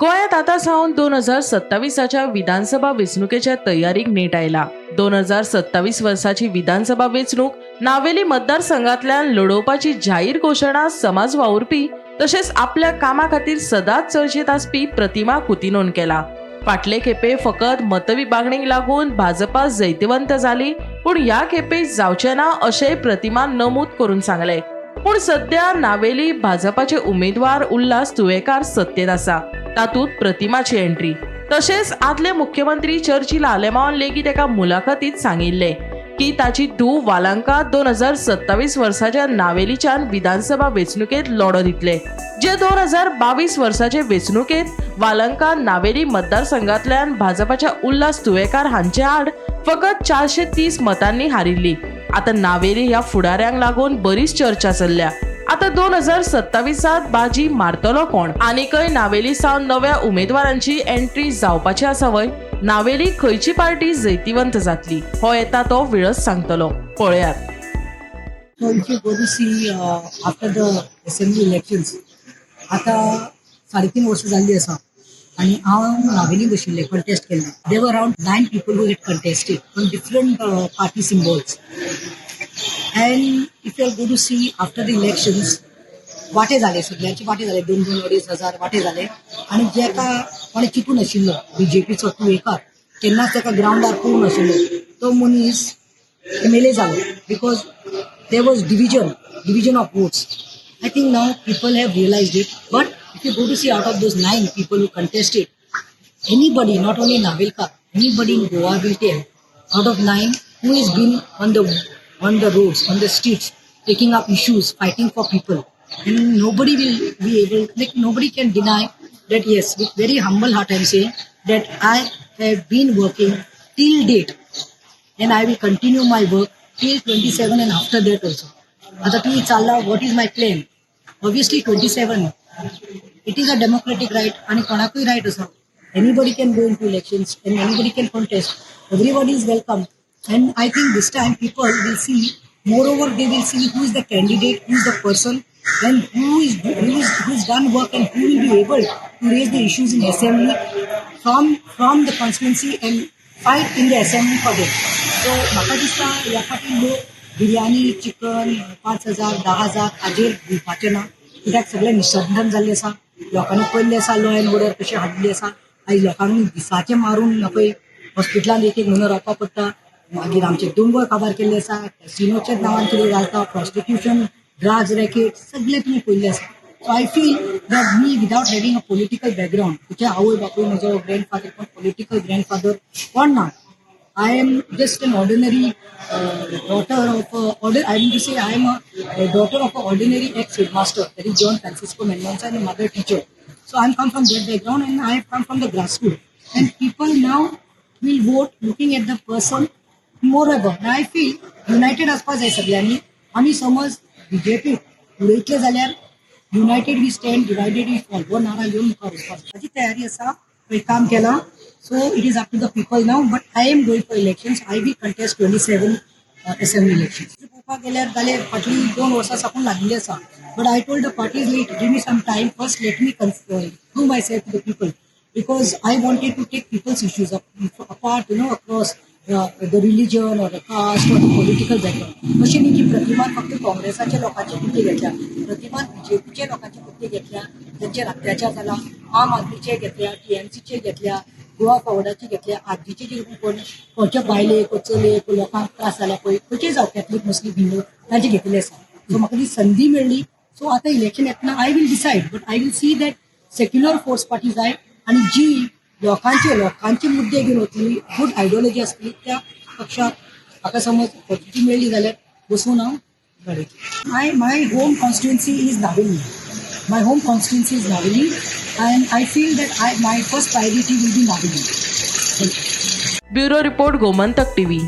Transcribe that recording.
गोंयांत आतां सावन 2027च्या विधानसभा वेंचणुकेच्या तयारीक नेट आयला. 2027 वर्साची विधानसभा वेंचणूक नावेली मतदारसंघांतल्यान लढोवपाची जाहीर घोशणा समाज वावुरपी तशेंच आपल्या कामा खातीर सदांच चर्चेत आसपी प्रतिमा कुतिनोन केला. फाटले खेपे फकत मतविभागणीक लागून भाजपा जैतवंत जाली, पूण ह्या खेपे जावचें ना अशेंय प्रतिमान नमूद करून सांगले. पूण सध्या नावेली भाजपाचे उमेदवार उल्हास तुयेकार सत्तेत आसा. तातूंत प्रतिमाची एंट्री. तशेंच आदले मुख्यमंत्री चर्चिल आलेमावन लेगीत एका मुलाखतीत सांगिल्ले की ताची धूव वालांका 2027 वर्साच्या नावेलीच्यान विधानसभा वेंचणुकेत लढो दितले. जे 2022 वर्साचे वेंचणुकेत वालंका नावेली मतदारसंघांतल्यान भाजपाच्या उल्हास तुयेकार हांचे आड फकत 430 मतांनी हारिल्ली. आता नावेली ह्या फुडाऱ्यांक लागून बरीच चर्चा चल्ल्या. आता 2027 बाजी मारतलो कोण? आनीकय नावेली सावन नव्या उमेदवारांची एंट्री जावपाची आसा वय. नावेली खंयची पार्टी जैतिवंत जातली हो येता तो वेळच सांगतलो. पळयात. So if you go to see after the assembly elections, आता 3.5 वर्ष जाल्ली आसा आणि हांव नावेली बशिल्ले कंटेस्ट केल्ले. There were around 9 people who had contested from different party symbols. And if you go to see after the elections, वाटे झाले, सगळ्यांचे वाटे झाले, 2-2-2.5 हजार वाटे झाले. आणि जेका कोणी चिंतून आशिल्लो बीजेपीचो तुयेकार, तेन्नाच ताका ग्राउंडार पळोवन आशिल्लो तो मनीस एमएलए जालो because there was division of votes. I think now people have realized it. But if you go to see out of those 9 people who contested, anybody, not only Navelkar, anybody in Goa will tell out of 9 who has been on the roads, on the streets, taking up issues, fighting for people. And nobody will be able, like nobody can deny that yes, with very humble heart I am saying that I have been working till date and I will continue my work till 27 and after that also. आता तुम्ही चालला, what is my plan? Obviously 27. It is a democratic right आणि कोणाकूय right आसा. Anybody can go into elections and anybody can contest. Everybody is welcome. And I think this time people will see, moreover they will see who is the candidate, who is the person, and who's done work and who will be able to raise the issues in assembly from the constituency and fight in the assembly for them. So म्हाका दिसता ह्या फाटीं लोक biryani, chicken 5,000, 10,000 हाजेर दिवपाचे ना. कित्याक सगळें निशब्दन जाल्लें आसा. लोकांनी पळयल्लें आसा लॉ एंड ऑर्डर कशें हाडिल्ली आसा. आयज लोकांनी दिसाचें मारून नकय हॉस्पिटलांत एक म्हयनो रावपा पडटा. मागीर आमचे दोंगर काबार केल्ले आसा. कॅसिनोच्या नांवान कितें घालता, प्रॉस्टिट्यूशन, ड्रग्स रॅकेट सगळें तुमी पळयल्लें आसा. So I feel that me, without having a political background, तुझे आवय बापूय म्हजो ग्रँडफादर पण पॉलिटिकल ग्रँडफादर कोण ना. I am just an ordinary daughter of I mean to say I am a daughter of an ordinary ex-headmaster, that is John Francisco Mendonca, and a mother teacher. So I am come from that background and I have come from the grassroots. And people now will vote looking at the person moreover. And I feel united as far as सगळ्यांनी आम्ही समज BJP उडयतले जाल्यार united we stand, divided we fall हो नारा घेवन मुखार वचपाक ताची तयारी आसा. काम केला. So it is up to the people now, but I am going for elections. I will contest 27 assembly elections. पळोवपाक गेल्यार जाल्यार फाटली 2 वर्सां साकून लागिल्ली आसा. But I told the parties, give me some time. First, let me prove myself to the people, because I wanted to take people's issues apart, across the religion or the caste or the political background. अशें न्ही की प्रतिमान फक्त काँग्रेसाच्या लोकांचे मुद्दे घेतल्या, प्रतिमान बीजेपीच्या लोकांचे मुद्दे घेतल्या, त्यांचेर अत्याचार जाला, आम आदमीचे घेतल्या, TMCचे घेतल्या, गोवा फॉरवर्डाचे घेतल्या, आदीचे जे खंयच्या बायलेक चलयेक लोकांक त्रास जाला पळय, खंयचे जावं कॅथलीक, मुस्लीम, हिंदू तांचे घेतले आसा. सो म्हाका ती संदी मेळ्ळी. सो आतां इलेक्शन येतना I will decide, but I will see that secular force party जाय आनी जी लोकांचे मुद्दे घेवन वतली, गूड आयडियोलॉजी आसतली, त्या पक्षाक म्हाका समज पॉझिटिव्ह मेळ्ळी जाल्यार बसून हांव घडयतलें. माय होम कॉन्स्टिट्युएन्सी इज नावेली. My home constituency is Naveli, and I feel that my first priority will be Naveli. Bureau report, Gomantak TV.